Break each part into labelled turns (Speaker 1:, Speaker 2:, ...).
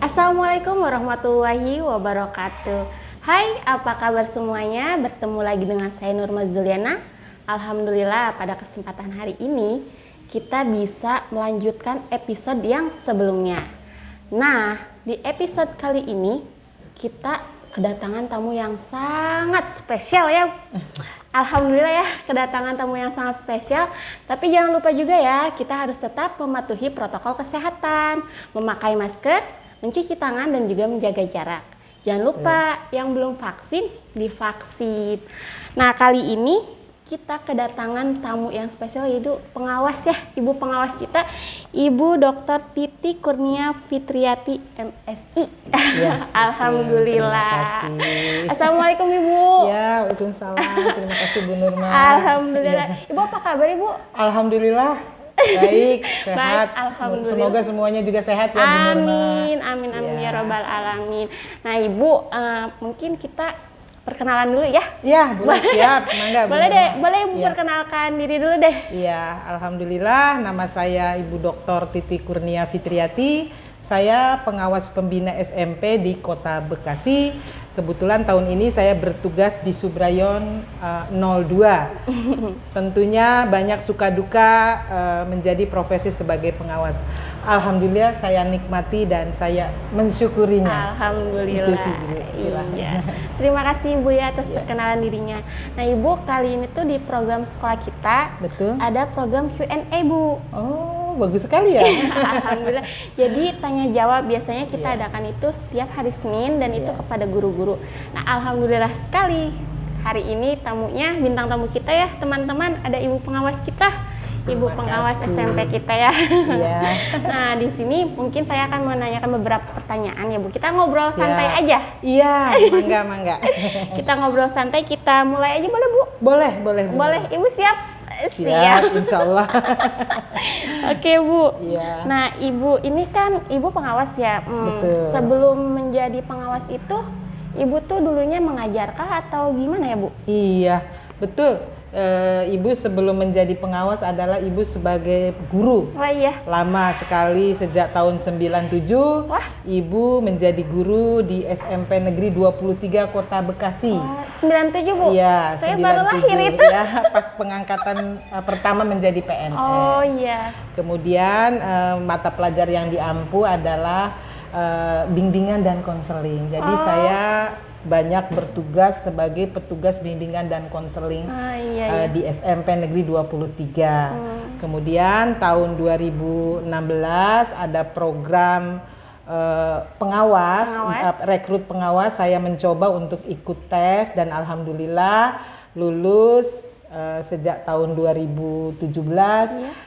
Speaker 1: Assalamualaikum warahmatullahi wabarakatuh. Hai, apa kabar semuanya? Bertemu lagi dengan saya Nurma Zuliana. Alhamdulillah pada kesempatan hari ini kita bisa melanjutkan episode yang sebelumnya. Nah, di episode kali ini kita kedatangan tamu yang sangat spesial ya. Alhamdulillah ya, kedatangan tamu yang sangat spesial. Tapi jangan lupa juga ya, kita harus tetap mematuhi protokol kesehatan, memakai masker, mencuci tangan, dan juga menjaga jarak. Jangan lupa yang belum vaksin, divaksin. Nah, kali ini kita kedatangan tamu yang spesial, yaitu pengawas ya, ibu pengawas kita, Ibu Dr. Titi Kurnia Fitriati MSI. Ya, Alhamdulillah. Assalamualaikum Ibu.
Speaker 2: Ya, waalaikumsalam. Terima kasih Bu Nurma.
Speaker 1: Alhamdulillah. Ya. Ibu apa kabar Ibu?
Speaker 2: Alhamdulillah. Baik, sehat.
Speaker 1: Baik, alhamdulillah.
Speaker 2: Semoga semuanya juga sehat ya Bu Nurma.
Speaker 1: Amin, amin, amin ya Robbal Alamin. Nah Ibu, mungkin kita perkenalan dulu ya?
Speaker 2: Iya, boleh, siap. Mangga,
Speaker 1: boleh deh, boleh Ibu perkenalkan diri dulu deh.
Speaker 2: Iya, alhamdulillah. Nama saya Ibu Dr. Titi Kurnia Fitriati. Saya pengawas pembina SMP di Kota Bekasi. Kebetulan tahun ini saya bertugas di Subrayon 02. Tentunya banyak suka duka menjadi profesi sebagai pengawas. Alhamdulillah saya nikmati dan saya mensyukurinya.
Speaker 1: Alhamdulillah.
Speaker 2: Itu sih, Bu.
Speaker 1: Iya. Terima kasih Ibu ya atas perkenalan dirinya. Nah Ibu, kali ini tuh di program sekolah kita ada program Q&A Bu.
Speaker 2: Oh, bagus sekali ya.
Speaker 1: Alhamdulillah. Jadi tanya jawab biasanya kita adakan itu setiap hari Senin dan itu kepada guru-guru. Nah, alhamdulillah sekali. Hari ini tamunya, bintang tamu kita ya, teman-teman, ada Ibu pengawas kita. Ibu pengawas SMP kita ya. Iya. Nah, di sini mungkin saya akan menanyakan beberapa pertanyaan ya Bu. Kita ngobrol santai aja.
Speaker 2: Iya, mangga.
Speaker 1: Kita ngobrol santai, kita mulai aja boleh Bu?
Speaker 2: Boleh, boleh.
Speaker 1: Boleh, Ibu siap?
Speaker 2: Siap, insya Allah.
Speaker 1: Oke Bu.
Speaker 2: Iya.
Speaker 1: Nah Ibu, ini kan Ibu pengawas ya.
Speaker 2: Betul.
Speaker 1: Sebelum menjadi pengawas itu, Ibu tuh dulunya mengajarkah atau gimana ya Bu?
Speaker 2: Iya, betul. Ibu sebelum menjadi pengawas adalah ibu sebagai guru.
Speaker 1: Oh iya.
Speaker 2: Lama sekali, sejak tahun 97.
Speaker 1: Wah.
Speaker 2: Ibu menjadi guru di SMP Negeri 23 Kota Bekasi.
Speaker 1: 97 Bu?
Speaker 2: Iya,
Speaker 1: saya
Speaker 2: 97.
Speaker 1: baru lahir itu.
Speaker 2: Ya, pas pengangkatan pertama menjadi PNS.
Speaker 1: Oh iya.
Speaker 2: Kemudian mata pelajar yang diampu adalah bimbingan dan konseling. Jadi saya banyak bertugas sebagai petugas bimbingan dan konseling di SMP Negeri 23. Kemudian tahun 2016 ada program pengawas, rekrut pengawas. Saya mencoba untuk ikut tes dan alhamdulillah lulus. Sejak tahun 2017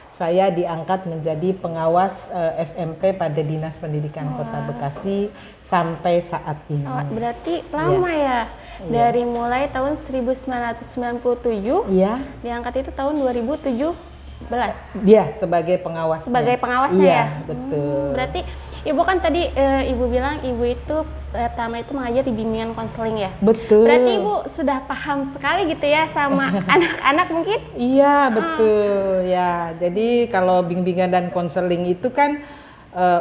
Speaker 2: saya diangkat menjadi pengawas SMP pada Dinas Pendidikan Kota Bekasi sampai saat ini.
Speaker 1: Berarti lama ya? Dari mulai tahun 1997 diangkat itu tahun 2017.
Speaker 2: Iya, sebagai pengawas.
Speaker 1: Sebagai pengawasnya ya?
Speaker 2: Betul.
Speaker 1: Berarti Ibu kan tadi Ibu bilang Ibu itu pertama itu mengajar di bimbingan konseling ya?
Speaker 2: Betul.
Speaker 1: Berarti Ibu sudah paham sekali gitu ya sama anak-anak mungkin?
Speaker 2: Iya, betul ya. Jadi kalau bimbingan dan konseling itu kan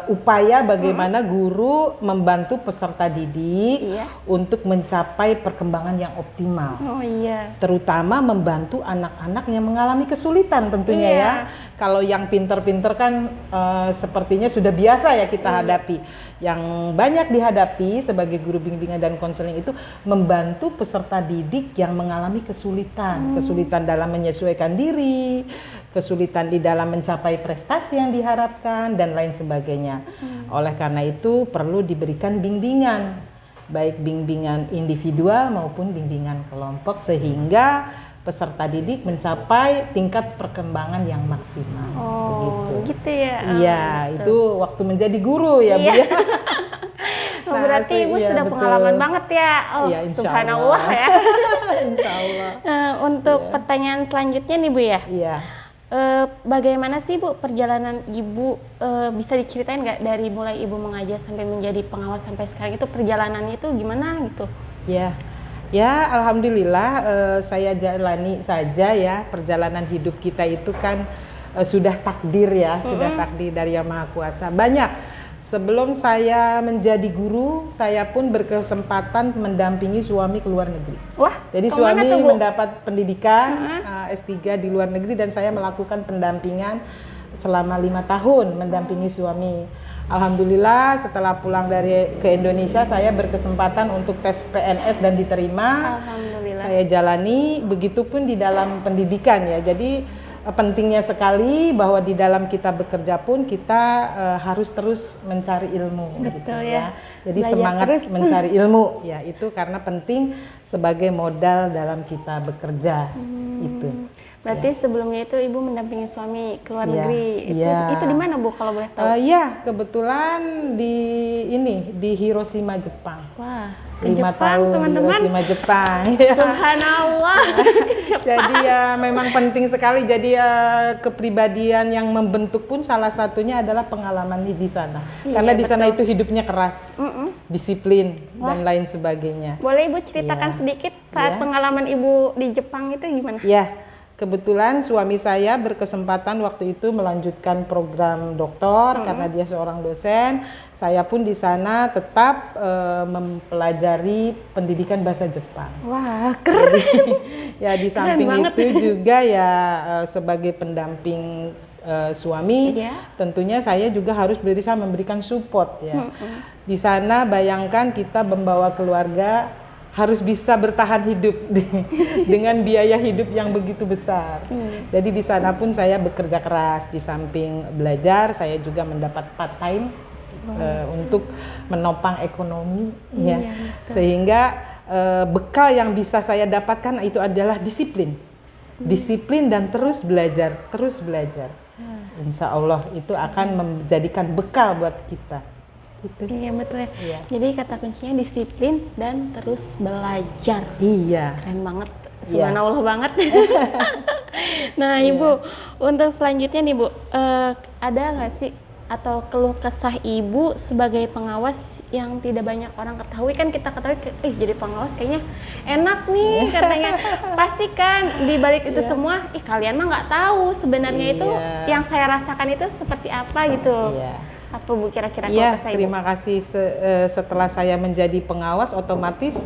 Speaker 2: upaya bagaimana guru membantu peserta didik untuk mencapai perkembangan yang optimal.
Speaker 1: Oh iya.
Speaker 2: Terutama membantu anak-anak yang mengalami kesulitan tentunya ya. Kalau yang pinter-pinter kan sepertinya sudah biasa ya kita hadapi. Yang banyak dihadapi sebagai guru bimbingan dan konseling itu membantu peserta didik yang mengalami kesulitan. Kesulitan dalam menyesuaikan diri, kesulitan di dalam mencapai prestasi yang diharapkan, dan lain sebagainya. Oleh karena itu perlu diberikan bimbingan, baik bimbingan individual maupun bimbingan kelompok, sehingga peserta didik mencapai tingkat perkembangan yang maksimal.
Speaker 1: Oh, gitu ya.
Speaker 2: Iya, itu waktu menjadi guru ya, Bu ya.
Speaker 1: Nah, berarti Ibu sudah pengalaman banget ya. Oh,
Speaker 2: ya,
Speaker 1: subhanallah ya.
Speaker 2: Insya Allah.
Speaker 1: Untuk pertanyaan selanjutnya nih Bu ya.
Speaker 2: Iya.
Speaker 1: Bagaimana sih Bu perjalanan Ibu, bisa diceritain nggak dari mulai Ibu mengajar sampai menjadi pengawas sampai sekarang itu perjalanannya itu gimana gitu?
Speaker 2: Ya, Ya, alhamdulillah saya jalani saja ya, perjalanan hidup kita itu kan sudah takdir ya, sudah takdir dari Yang Maha Kuasa. Banyak. Sebelum saya menjadi guru, saya pun berkesempatan mendampingi suami ke luar negeri.
Speaker 1: Wah,
Speaker 2: Jadi
Speaker 1: kemana
Speaker 2: suami
Speaker 1: tuh, Bu?
Speaker 2: mendapat pendidikan S3 di luar negeri dan saya melakukan pendampingan selama 5 tahun mendampingi suami. Alhamdulillah setelah pulang ke Indonesia saya berkesempatan untuk tes PNS dan diterima.
Speaker 1: Alhamdulillah.
Speaker 2: Saya jalani, begitupun di dalam pendidikan ya. Jadi pentingnya sekali bahwa di dalam kita bekerja pun kita harus terus mencari ilmu.
Speaker 1: Betul
Speaker 2: gitu,
Speaker 1: ya.
Speaker 2: Jadi
Speaker 1: Belajar
Speaker 2: semangat
Speaker 1: terus.
Speaker 2: mencari ilmu ya itu karena penting sebagai modal dalam kita bekerja itu.
Speaker 1: Berarti sebelumnya itu Ibu mendampingi suami ke luar
Speaker 2: Iya,
Speaker 1: negeri.
Speaker 2: iya.
Speaker 1: Itu di mana, Bu, kalau boleh tahu?
Speaker 2: Ya kebetulan di Hiroshima Jepang.
Speaker 1: Wah, ke
Speaker 2: 5
Speaker 1: Jepang,
Speaker 2: tahun
Speaker 1: teman-teman.
Speaker 2: Hiroshima Jepang.
Speaker 1: Subhanallah. Ke Jepang.
Speaker 2: Jadi ya memang penting sekali. Jadi kepribadian yang membentuk pun salah satunya adalah pengalaman di sana.
Speaker 1: Iya,
Speaker 2: Karena di sana
Speaker 1: betul.
Speaker 2: itu hidupnya keras, disiplin dan lain sebagainya.
Speaker 1: Boleh Ibu ceritakan
Speaker 2: Iya.
Speaker 1: sedikit saat
Speaker 2: Iya.
Speaker 1: pengalaman Ibu di Jepang itu gimana?
Speaker 2: Ya, kebetulan suami saya berkesempatan waktu itu melanjutkan program doktor karena dia seorang dosen. Saya pun di sana tetap mempelajari pendidikan bahasa Jepang.
Speaker 1: Wah, keren.
Speaker 2: Ya di samping
Speaker 1: banget.
Speaker 2: itu juga ya sebagai pendamping suami,
Speaker 1: Iya.
Speaker 2: tentunya saya juga harus berusaha memberikan support ya. Di sana bayangkan kita membawa keluarga harus bisa bertahan hidup dengan biaya hidup yang begitu besar. Jadi di sana pun saya bekerja keras, di samping belajar saya juga mendapat part time untuk menopang ekonomi ya. Sehingga bekal yang bisa saya dapatkan itu adalah disiplin. Disiplin dan terus belajar, terus belajar. Insya Allah itu akan menjadikan bekal buat kita. Gitu.
Speaker 1: Iya, betul ya.
Speaker 2: Iya.
Speaker 1: Jadi kata kuncinya disiplin dan terus belajar.
Speaker 2: Iya.
Speaker 1: Keren banget.
Speaker 2: Iya.
Speaker 1: Subhanallah banget. Nah, Ibu, untuk selanjutnya nih, Bu, ada nggak sih atau keluh kesah Ibu sebagai pengawas yang tidak banyak orang ketahui? Kan kita ketahui, jadi pengawas kayaknya enak nih katanya. Pasti kan di balik itu semua, kalian mah nggak tahu sebenarnya itu yang saya rasakan itu seperti apa gitu.
Speaker 2: Iya.
Speaker 1: Apa Bu kira-kira
Speaker 2: Iya,
Speaker 1: keluh kesah Ibu?
Speaker 2: terima kasih. Setelah saya menjadi pengawas, otomatis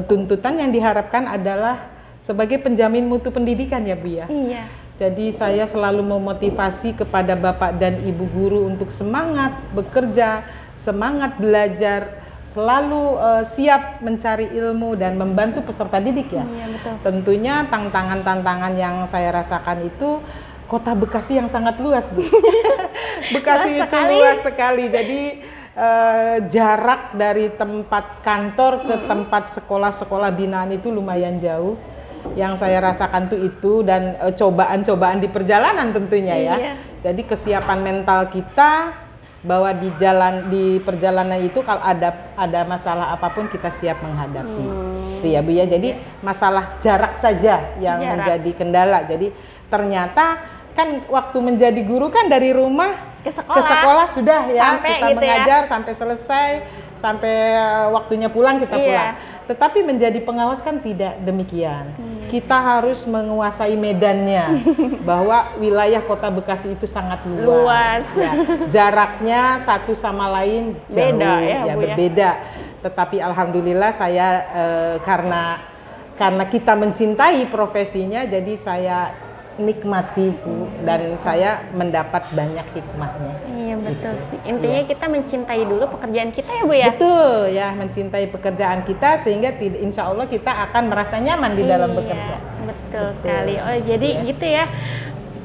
Speaker 2: tuntutan yang diharapkan adalah sebagai penjamin mutu pendidikan ya Bu ya.
Speaker 1: Iya.
Speaker 2: Jadi saya selalu memotivasi kepada Bapak dan Ibu guru untuk semangat bekerja, semangat belajar, selalu siap mencari ilmu dan membantu peserta didik ya.
Speaker 1: Iya, betul.
Speaker 2: Tentunya tantangan-tantangan yang saya rasakan itu Kota Bekasi yang sangat luas, Bu. Bekasi
Speaker 1: Luas
Speaker 2: itu
Speaker 1: sekali.
Speaker 2: luas sekali. Jadi jarak dari tempat kantor ke tempat sekolah-sekolah binaan itu lumayan jauh. Yang saya rasakan tuh itu dan cobaan-cobaan di perjalanan tentunya ya.
Speaker 1: Iya.
Speaker 2: Jadi kesiapan mental kita bahwa di perjalanan itu kalau ada masalah apapun kita siap menghadapi. Itu ya Bu ya. Jadi masalah jarak saja yang
Speaker 1: Jarak.
Speaker 2: menjadi kendala. Jadi ternyata kan waktu menjadi guru kan dari rumah
Speaker 1: Ke
Speaker 2: ke sekolah sudah ya
Speaker 1: Sampai
Speaker 2: kita
Speaker 1: gitu ya.
Speaker 2: mengajar sampai selesai sampai waktunya pulang kita
Speaker 1: Iya.
Speaker 2: pulang. Tetapi menjadi pengawas kan tidak demikian. Kita harus menguasai medannya bahwa wilayah Kota Bekasi itu sangat luas. Ya. Jaraknya satu sama lain jauh
Speaker 1: Beda ya, Bu, ya.
Speaker 2: berbeda. Tetapi alhamdulillah saya karena kita mencintai profesinya jadi saya nikmati Bu dan saya mendapat banyak hikmahnya.
Speaker 1: Iya, betul sih. Intinya kita mencintai dulu pekerjaan kita ya, Bu ya.
Speaker 2: Betul ya, mencintai pekerjaan kita sehingga insya Allah kita akan merasa nyaman di dalam
Speaker 1: Iya,
Speaker 2: bekerja.
Speaker 1: Betul sekali. Oh, jadi gitu ya.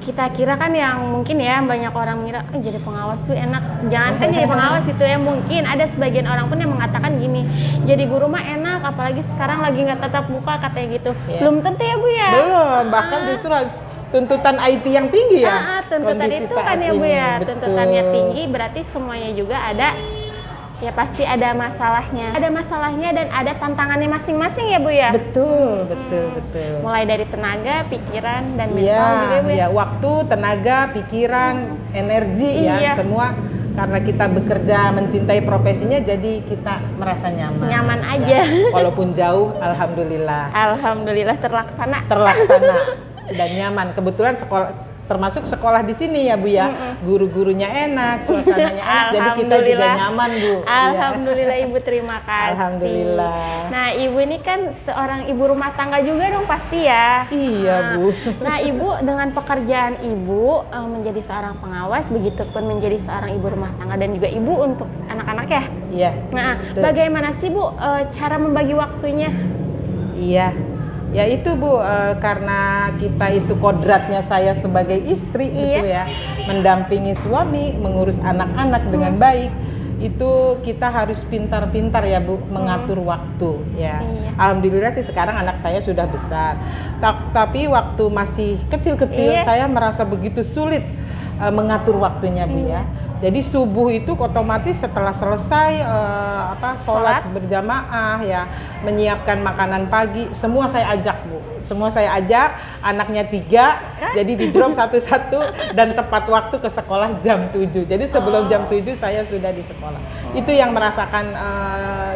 Speaker 1: Kita kira kan yang mungkin ya banyak orang mengira jadi pengawas tuh enak. Jangan kan jadi pengawas itu ya, mungkin ada sebagian orang pun yang mengatakan gini, jadi guru mah enak apalagi sekarang lagi nggak tatap muka katanya gitu.
Speaker 2: Iya.
Speaker 1: Belum tentu ya Bu ya.
Speaker 2: Belum, bahkan justru harus tuntutan IT yang tinggi ya.
Speaker 1: Tuntutan
Speaker 2: kondisi
Speaker 1: itu
Speaker 2: saat
Speaker 1: kan ya Bu
Speaker 2: ini.
Speaker 1: ya.
Speaker 2: Betul.
Speaker 1: Tuntutannya tinggi berarti semuanya juga ada. Ya pasti ada masalahnya. Ada masalahnya dan ada tantangannya masing-masing ya Bu ya.
Speaker 2: Betul, betul.
Speaker 1: Mulai dari tenaga, pikiran dan mental
Speaker 2: Iya,
Speaker 1: juga ya Bu ya.
Speaker 2: ya waktu, tenaga, pikiran, energi
Speaker 1: Iya.
Speaker 2: ya semua karena kita bekerja mencintai profesinya, jadi kita merasa nyaman.
Speaker 1: Nyaman aja.
Speaker 2: Ya, walaupun jauh, alhamdulillah.
Speaker 1: Alhamdulillah terlaksana.
Speaker 2: Dan nyaman. Kebetulan termasuk sekolah di sini ya Bu ya. Guru-gurunya enak, suasananya enak, jadi kita juga nyaman Bu.
Speaker 1: Alhamdulillah Ibu, terima kasih.
Speaker 2: Alhamdulillah.
Speaker 1: Nah Ibu ini kan seorang ibu rumah tangga juga dong pasti ya.
Speaker 2: Iya Bu.
Speaker 1: Nah Ibu dengan pekerjaan Ibu menjadi seorang pengawas, begitupun menjadi seorang ibu rumah tangga dan juga ibu untuk anak-anak ya.
Speaker 2: Iya.
Speaker 1: Nah
Speaker 2: betul.
Speaker 1: bagaimana sih Bu cara membagi waktunya?
Speaker 2: Iya. Ya itu Bu, karena kita itu kodratnya saya sebagai istri gitu ya, mendampingi suami, mengurus anak-anak dengan baik, itu kita harus pintar-pintar ya Bu, mengatur waktu ya. Alhamdulillah sih sekarang anak saya sudah besar, tapi waktu masih kecil-kecil saya merasa begitu sulit mengatur waktunya Bu ya. Jadi subuh itu otomatis setelah selesai sholat berjamaah ya, menyiapkan makanan pagi, semua saya ajak Bu. Semua saya ajak, anaknya 3, jadi di drop satu-satu dan tepat waktu ke sekolah jam 7. Jadi sebelum jam 7 saya sudah di sekolah. Itu yang merasakan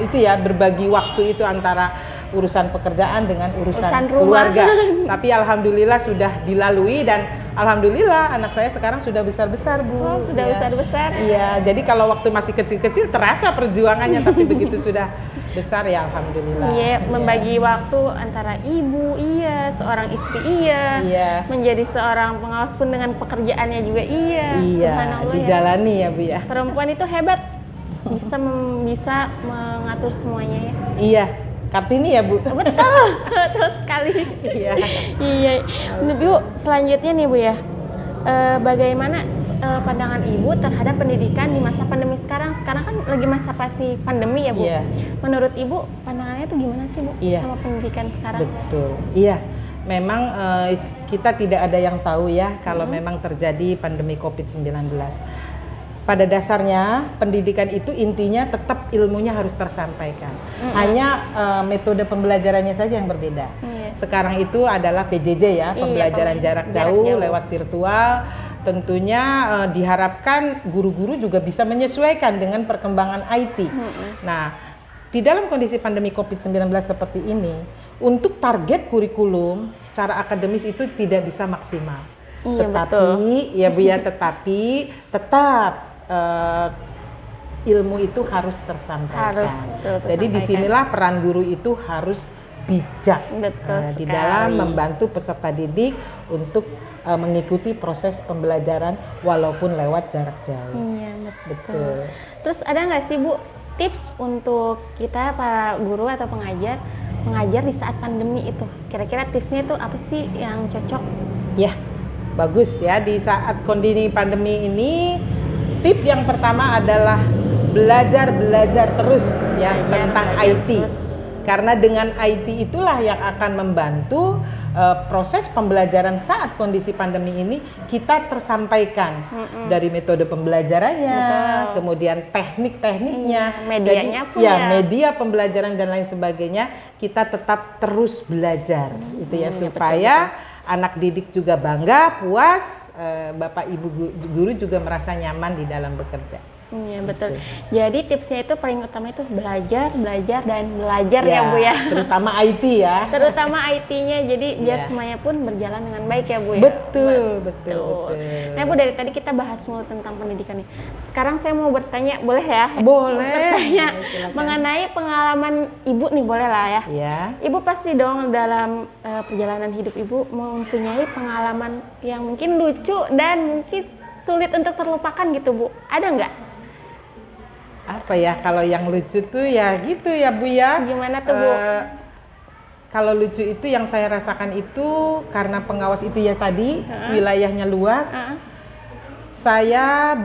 Speaker 2: itu ya, berbagi waktu itu antara urusan pekerjaan dengan urusan keluarga. Tapi alhamdulillah sudah dilalui dan alhamdulillah anak saya sekarang sudah besar-besar Bu.
Speaker 1: Oh, sudah besar-besar.
Speaker 2: Iya, jadi kalau waktu masih kecil-kecil terasa perjuangannya, tapi begitu sudah besar ya alhamdulillah.
Speaker 1: Iya, membagi waktu antara ibu, seorang istri, menjadi seorang pengawas pun dengan pekerjaannya juga
Speaker 2: Subhanallah, dijalani ya Bu ya.
Speaker 1: Perempuan itu hebat, bisa mengatur semuanya ya.
Speaker 2: Iya. Kartini ya Bu.
Speaker 1: Betul sekali. Iya. Bu, selanjutnya nih Bu ya, bagaimana pandangan Ibu terhadap pendidikan di masa pandemi sekarang? Sekarang kan lagi masa pandemi ya Bu. Menurut Ibu pandangannya itu gimana sih Bu sama pendidikan sekarang?
Speaker 2: Betul. Iya. Memang kita tidak ada yang tahu ya kalau memang terjadi pandemi COVID-19. Pada dasarnya pendidikan itu intinya tetap ilmunya harus tersampaikan. Hanya metode pembelajarannya saja yang berbeda. Sekarang itu adalah PJJ ya, pembelajaran jarak jauh lewat virtual. Tentunya diharapkan guru-guru juga bisa menyesuaikan dengan perkembangan IT. Nah, di dalam kondisi pandemi COVID-19 seperti ini, untuk target kurikulum secara akademis itu tidak bisa maksimal. Tetapi ya Bu ya, tetap ilmu itu harus tersampaikan. Jadi disinilah peran guru itu harus bijak di dalam membantu peserta didik untuk mengikuti proses pembelajaran walaupun lewat jarak jauh.
Speaker 1: Iya betul. Terus ada nggak sih Bu tips untuk kita para guru atau mengajar di saat pandemi itu? Kira-kira tipsnya itu apa sih yang cocok?
Speaker 2: Ya bagus ya, di saat kondisi pandemi ini. Tip yang pertama adalah belajar terus ya tentang IT. Karena dengan IT itulah yang akan membantu proses pembelajaran saat kondisi pandemi ini kita tersampaikan dari metode pembelajarannya, kemudian teknik-tekniknya,
Speaker 1: medianya
Speaker 2: media pembelajaran dan lain sebagainya, kita tetap terus belajar, itu ya supaya anak didik juga bangga, puas, Bapak Ibu guru juga merasa nyaman di dalam bekerja.
Speaker 1: Iya betul. Jadi tipsnya itu paling utama itu belajar dan belajar ya Bu ya.
Speaker 2: Terutama IT ya.
Speaker 1: Terutama IT-nya, jadi biar semuanya pun berjalan dengan baik ya Bu ya.
Speaker 2: Betul.
Speaker 1: Nah Bu, dari tadi kita bahas mulu tentang pendidikan nih. Sekarang saya mau bertanya, boleh ya?
Speaker 2: Boleh.
Speaker 1: Bertanya mengenai pengalaman Ibu nih, boleh lah ya?
Speaker 2: Iya.
Speaker 1: Ibu pasti dong dalam perjalanan hidup Ibu mempunyai pengalaman yang mungkin lucu dan mungkin sulit untuk terlupakan gitu Bu. Ada nggak?
Speaker 2: Apa ya, kalau yang lucu tuh ya gitu ya Bu ya.
Speaker 1: Gimana tuh Bu?
Speaker 2: Kalau lucu itu yang saya rasakan itu karena pengawas itu ya tadi wilayahnya luas. Saya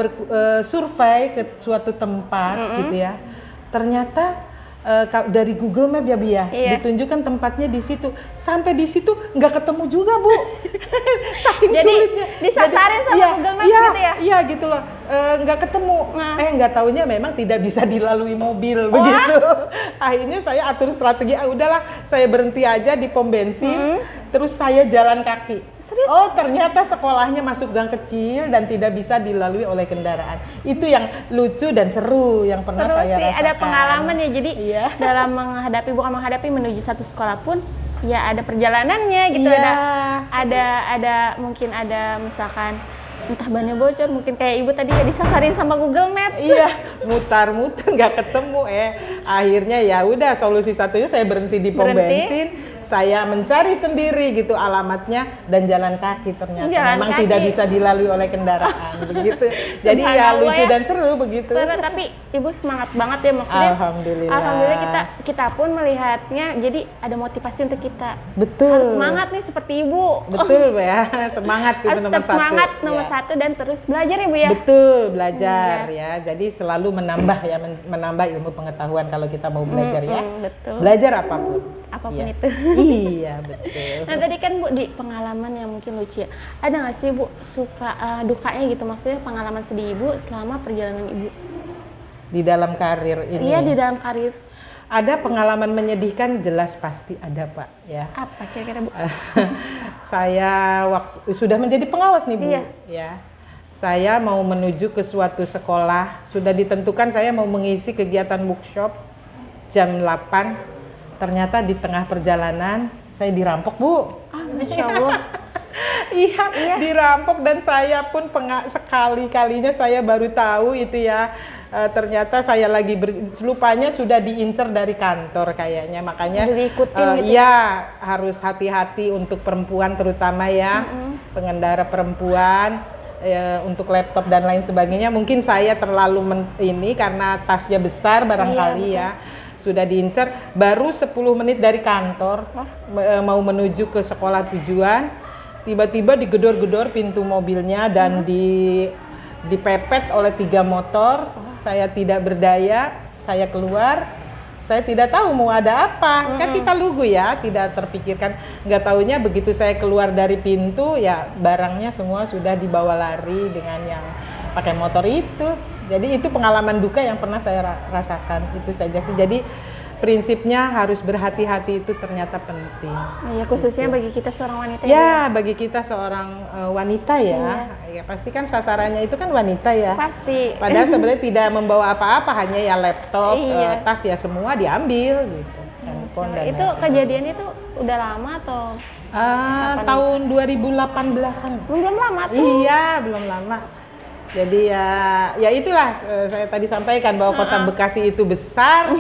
Speaker 2: survei ke suatu tempat gitu ya. Ternyata dari Google Map ya Bu ya, ditunjukkan tempatnya di situ. Sampai di situ nggak ketemu juga Bu. Saking
Speaker 1: jadi,
Speaker 2: sulitnya.
Speaker 1: Disasarin sama Google Maps gitu ya?
Speaker 2: Iya gitu loh, nggak ketemu. Nggak taunya memang tidak bisa dilalui mobil begitu. Akhirnya saya atur strategi, udahlah saya berhenti aja di pom bensin. terus saya jalan kaki.
Speaker 1: Serius?
Speaker 2: Oh, ternyata sekolahnya masuk gang kecil dan tidak bisa dilalui oleh kendaraan. Itu yang lucu dan seru yang pernah
Speaker 1: Seru
Speaker 2: saya
Speaker 1: sih,
Speaker 2: rasakan.
Speaker 1: ada pengalaman ya. Jadi
Speaker 2: Iya.
Speaker 1: dalam bukan menghadapi menuju satu sekolah pun ya ada perjalanannya gitu.
Speaker 2: Iya.
Speaker 1: Ada mungkin ada misalkan entah bannya bocor, mungkin kayak ibu tadi ya disasarin sama Google Maps.
Speaker 2: Iya, mutar-mutar nggak ketemu. Akhirnya ya udah, solusi satunya saya berhenti di pom bensin, saya mencari sendiri gitu alamatnya dan jalan kaki ternyata
Speaker 1: Jalan
Speaker 2: memang
Speaker 1: kaki.
Speaker 2: tidak bisa dilalui oleh kendaraan begitu. Jadi ya
Speaker 1: Subhanallah
Speaker 2: lucu
Speaker 1: ya.
Speaker 2: dan seru begitu.
Speaker 1: Seru, tapi ibu semangat banget ya maksudnya.
Speaker 2: Alhamdulillah.
Speaker 1: kita pun melihatnya jadi ada motivasi untuk kita.
Speaker 2: Betul.
Speaker 1: Harus semangat nih seperti ibu.
Speaker 2: Betul ya, semangat itu
Speaker 1: Harus
Speaker 2: nomor
Speaker 1: tetap
Speaker 2: satu.
Speaker 1: semangat nomor
Speaker 2: Ya.
Speaker 1: satu dan terus belajar ya bu ya.
Speaker 2: Betul, belajar ya. Jadi selalu menambah ya, menambah ilmu pengetahuan kalau kita mau belajar ya.
Speaker 1: Betul.
Speaker 2: Belajar apapun.
Speaker 1: Apapun
Speaker 2: Iya.
Speaker 1: itu.
Speaker 2: Iya, betul.
Speaker 1: Nah tadi kan bu di pengalaman yang mungkin lucu ya, ada nggak sih bu suka dukanya gitu, maksudnya pengalaman sedih ibu selama perjalanan ibu?
Speaker 2: Di dalam karir ini.
Speaker 1: Iya di dalam karir.
Speaker 2: Ada pengalaman menyedihkan, jelas pasti ada Pak ya.
Speaker 1: Apa kira-kira bu?
Speaker 2: Saya sudah menjadi pengawas nih Bu.
Speaker 1: Iya.
Speaker 2: Ya. Saya mau menuju ke suatu sekolah, sudah ditentukan saya mau mengisi kegiatan bookshop jam 8. Ternyata di tengah perjalanan saya dirampok Bu.
Speaker 1: Ah, Masya Allah.
Speaker 2: Iya, dirampok dan saya pun sekali-kalinya saya baru tahu itu ya. Ternyata saya lagi lupanya sudah diincar dari kantor kayaknya, makanya
Speaker 1: Udah diikutin gitu.
Speaker 2: iya harus hati-hati untuk perempuan terutama ya, pengendara perempuan untuk laptop dan lain sebagainya. Mungkin saya terlalu ini karena tasnya besar barangkali
Speaker 1: Iya,
Speaker 2: ya. Sudah diincar, baru 10 menit dari kantor mau menuju ke sekolah tujuan, tiba-tiba digedor-gedor pintu mobilnya dan dipepet oleh 3 motor. Saya tidak berdaya, saya keluar, saya tidak tahu mau ada apa. Kan kita lugu ya, tidak terpikirkan. Nggak taunya begitu saya keluar dari pintu, ya barangnya semua sudah dibawa lari dengan yang pakai motor itu. Jadi itu pengalaman duka yang pernah saya rasakan, itu saja sih. Jadi prinsipnya harus berhati-hati itu ternyata penting.
Speaker 1: Iya khususnya bagi kita seorang wanita.
Speaker 2: Ya, bagi kita seorang wanita ya, ya pasti kan sasarannya itu kan wanita ya.
Speaker 1: Pasti.
Speaker 2: Padahal sebenarnya tidak membawa apa-apa, hanya ya laptop,
Speaker 1: Iya.
Speaker 2: tas ya semua diambil gitu. Handphone dan
Speaker 1: Itu kejadian itu udah lama atau
Speaker 2: tahun 2018-an.
Speaker 1: belum lama tuh?
Speaker 2: Iya, belum lama. Jadi ya itulah saya tadi sampaikan bahwa kota Bekasi itu besar.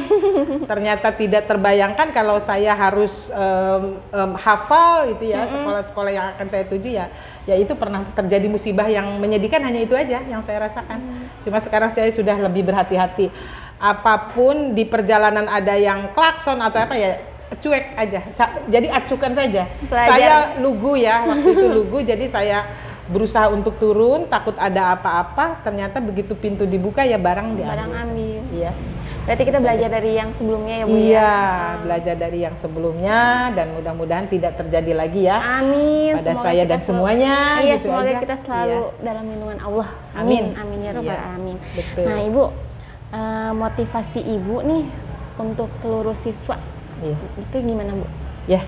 Speaker 2: Ternyata tidak terbayangkan kalau saya harus hafal itu ya sekolah-sekolah yang akan saya tuju ya. Ya itu pernah terjadi musibah yang menyedihkan, hanya itu aja yang saya rasakan. Cuma sekarang saya sudah lebih berhati-hati. Apapun di perjalanan ada yang klakson atau apa ya, cuek aja. Jadi acukan saja.
Speaker 1: Belajar.
Speaker 2: Saya lugu ya, waktu itu lugu, jadi saya berusaha untuk turun, takut ada apa-apa. Ternyata begitu pintu dibuka ya barang diambil.
Speaker 1: Barang ambil.
Speaker 2: Iya.
Speaker 1: Berarti kita belajar dari yang sebelumnya ya bu ya?
Speaker 2: Iya, belajar dari yang sebelumnya dan mudah-mudahan tidak terjadi lagi ya.
Speaker 1: Amin.
Speaker 2: Pada
Speaker 1: Semoga
Speaker 2: saya
Speaker 1: kita
Speaker 2: dan semuanya.
Speaker 1: Iya,
Speaker 2: gitu
Speaker 1: semoga
Speaker 2: aja.
Speaker 1: kita selalu
Speaker 2: Iya.
Speaker 1: dalam lindungan Allah.
Speaker 2: Amin.
Speaker 1: Amin ya rabbal
Speaker 2: Iya,
Speaker 1: alamin.
Speaker 2: betul.
Speaker 1: Nah ibu, motivasi ibu nih untuk seluruh siswa
Speaker 2: Iya.
Speaker 1: itu gimana bu?
Speaker 2: Ya,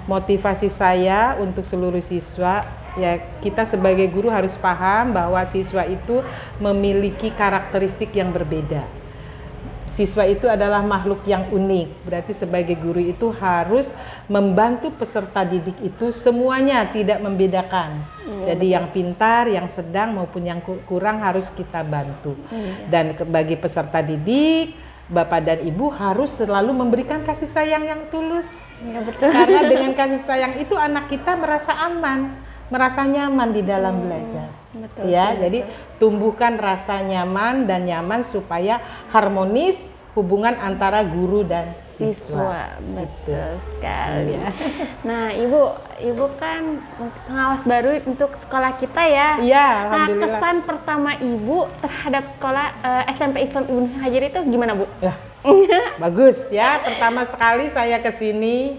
Speaker 2: motivasi saya untuk seluruh siswa, ya kita sebagai guru harus paham bahwa siswa itu memiliki karakteristik yang berbeda. Siswa itu adalah makhluk yang unik, berarti sebagai guru itu harus membantu peserta didik itu semuanya, tidak membedakan. Jadi yang pintar, yang sedang maupun yang kurang harus kita bantu. Dan bagi peserta didik, Bapak dan Ibu harus selalu memberikan kasih sayang yang tulus.
Speaker 1: Iya betul.
Speaker 2: Karena dengan kasih sayang itu anak kita merasa aman, merasa nyaman di dalam belajar.
Speaker 1: Betul,
Speaker 2: Ya,
Speaker 1: sih,
Speaker 2: jadi tumbuhkan rasa nyaman dan nyaman supaya harmonis hubungan antara guru dan
Speaker 1: Siswa, betul sekali.
Speaker 2: Iya.
Speaker 1: Nah, ibu kan pengawas baru untuk sekolah kita ya.
Speaker 2: Iya,
Speaker 1: Nah,
Speaker 2: alhamdulillah.
Speaker 1: kesan pertama ibu terhadap sekolah SMP Islam Ibnu Hajar itu gimana bu?
Speaker 2: Ya, bagus ya. Pertama sekali saya ke sini,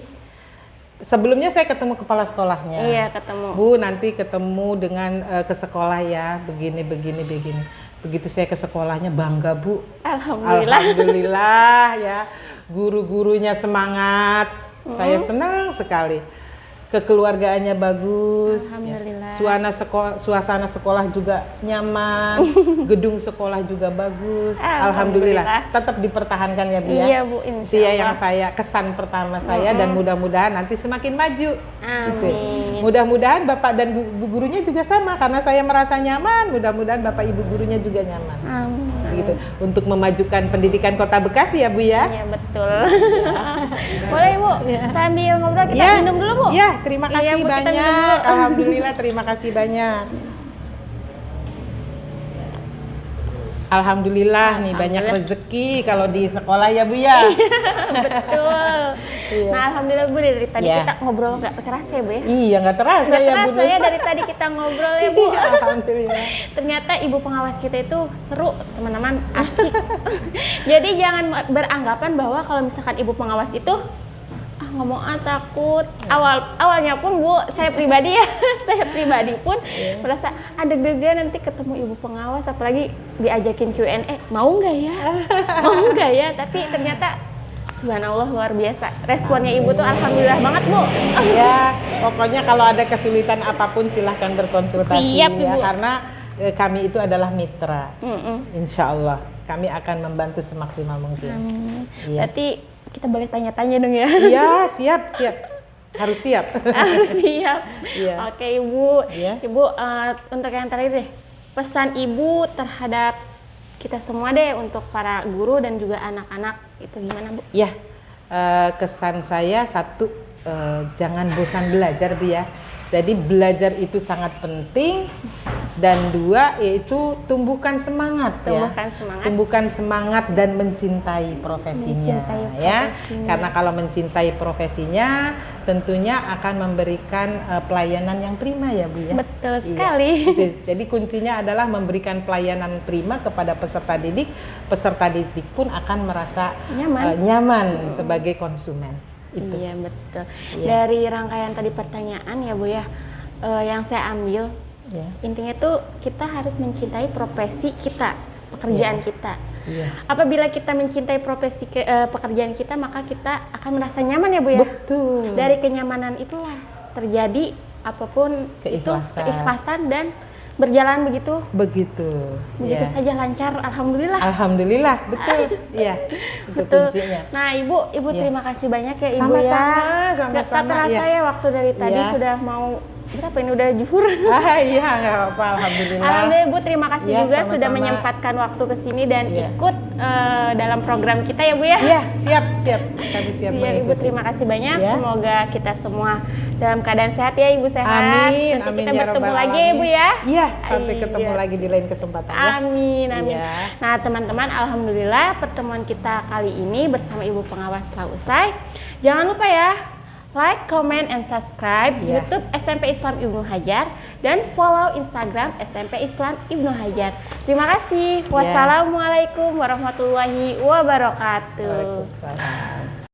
Speaker 2: sebelumnya saya ketemu kepala sekolahnya.
Speaker 1: Iya, ketemu.
Speaker 2: Bu, nanti ketemu dengan ke sekolah ya, begini. Begitu saya ke sekolahnya bangga Bu.
Speaker 1: Alhamdulillah.
Speaker 2: Alhamdulillah ya, guru-gurunya semangat. Saya senang sekali. kekeluargaannya bagus,
Speaker 1: Alhamdulillah.
Speaker 2: Suasana sekolah juga nyaman, gedung sekolah juga bagus. Alhamdulillah. Tetap dipertahankan ya Bu ya.
Speaker 1: Iya Bu,
Speaker 2: Itu ya yang saya kesan pertama saya dan mudah-mudahan nanti semakin maju. Gitu. Mudah-mudahan Bapak dan Bu gurunya juga sama karena saya merasa nyaman, mudah-mudahan Bapak Ibu gurunya juga nyaman.
Speaker 1: Amin.
Speaker 2: Gitu. Untuk memajukan pendidikan Kota Bekasi ya Bu ya.
Speaker 1: Iya betul. Boleh Bu, sambil ngobrol kita minum dulu Bu.
Speaker 2: Iya, terima
Speaker 1: Iya,
Speaker 2: kasih
Speaker 1: Bu, kita minum
Speaker 2: banyak.
Speaker 1: dulu.
Speaker 2: Alhamdulillah, terima kasih banyak. Alhamdulillah nih banyak rezeki kalau di sekolah ya Bu ya.
Speaker 1: Betul. Nah alhamdulillah Bu, dari tadi kita ngobrol gak terasa ya Bu ya.
Speaker 2: Iya nggak terasa
Speaker 1: Gak
Speaker 2: ya Bu.
Speaker 1: terasa ya dari tadi kita ngobrol ya Bu.
Speaker 2: Alhamdulillah.
Speaker 1: Ternyata ibu pengawas kita itu seru teman-teman, asik. Jadi jangan beranggapan bahwa kalau misalkan ibu pengawas itu ngomong takut. Awalnya pun Bu, saya pribadi ya, saya pribadi pun merasa ada deg-degan nanti ketemu ibu pengawas, apalagi diajakin Q&A, mau nggak ya, mau nggak ya? Tapi ternyata subhanallah luar biasa. Responnya ibu tuh alhamdulillah banget Bu.
Speaker 2: Ya, pokoknya kalau ada kesulitan apapun silahkan berkonsultasi.
Speaker 1: Siap,
Speaker 2: ya,
Speaker 1: Ibu.
Speaker 2: karena kami itu adalah mitra. Insya Allah kami akan membantu semaksimal mungkin. Iya.
Speaker 1: Berarti kita boleh tanya-tanya dong ya.
Speaker 2: Iya, siap. Harus siap.
Speaker 1: Harus siap.
Speaker 2: Iya.
Speaker 1: Oke Ibu.
Speaker 2: Iya.
Speaker 1: Ibu untuk yang terakhir deh, pesan Ibu terhadap kita semua deh untuk para guru dan juga anak-anak itu gimana Bu?
Speaker 2: Ya, kesan saya satu, jangan bosan belajar Bu ya. Jadi belajar itu sangat penting. Dan dua, yaitu tumbuhkan semangat tumbuhkan semangat dan mencintai profesinya. Ya, karena kalau mencintai profesinya tentunya akan memberikan pelayanan yang prima ya Bu ya.
Speaker 1: Betul sekali.
Speaker 2: Jadi kuncinya adalah memberikan pelayanan prima kepada peserta didik pun akan merasa nyaman sebagai konsumen. Itu.
Speaker 1: Iya betul. Dari rangkaian tadi pertanyaan ya Bu ya, yang saya ambil intinya tuh kita harus mencintai profesi kita, pekerjaan kita. Apabila kita mencintai profesi pekerjaan kita, maka kita akan merasa nyaman ya Bu ya.
Speaker 2: Betul.
Speaker 1: Dari kenyamanan itulah terjadi apapun keikhlasan dan berjalan begitu saja lancar, alhamdulillah.
Speaker 2: Betul. Iya, itu kuncinya.
Speaker 1: Nah Ibu terima kasih banyak ya Ibu.
Speaker 2: Sama-sama.
Speaker 1: Gak terasa ya waktu dari tadi sudah mau berapa ini udah zuhur.
Speaker 2: Iya nggak apa-apa, alhamdulillah.
Speaker 1: Ibu terima kasih juga sudah menyempatkan waktu ke sini dan ikut dalam program kita ya Bu ya.
Speaker 2: Iya siap. Kami siap mengikuti.
Speaker 1: Ibu terima kasih banyak. Semoga kita semua dalam keadaan sehat ya Ibu, sehat.
Speaker 2: Amin.
Speaker 1: Nanti kita bertemu lagi ya Ibu ya.
Speaker 2: Iya, sampai ketemu lagi di lain kesempatan ya.
Speaker 1: Amin.
Speaker 2: Ya.
Speaker 1: Nah teman-teman, alhamdulillah pertemuan kita kali ini bersama Ibu Pengawas telah usai. Jangan lupa ya, like, comment, and subscribe YouTube SMP Islam Ibnu Hajar dan follow Instagram SMP Islam Ibnu Hajar. Terima kasih. Wassalamualaikum warahmatullahi wabarakatuh.
Speaker 2: Waalaikumsalam.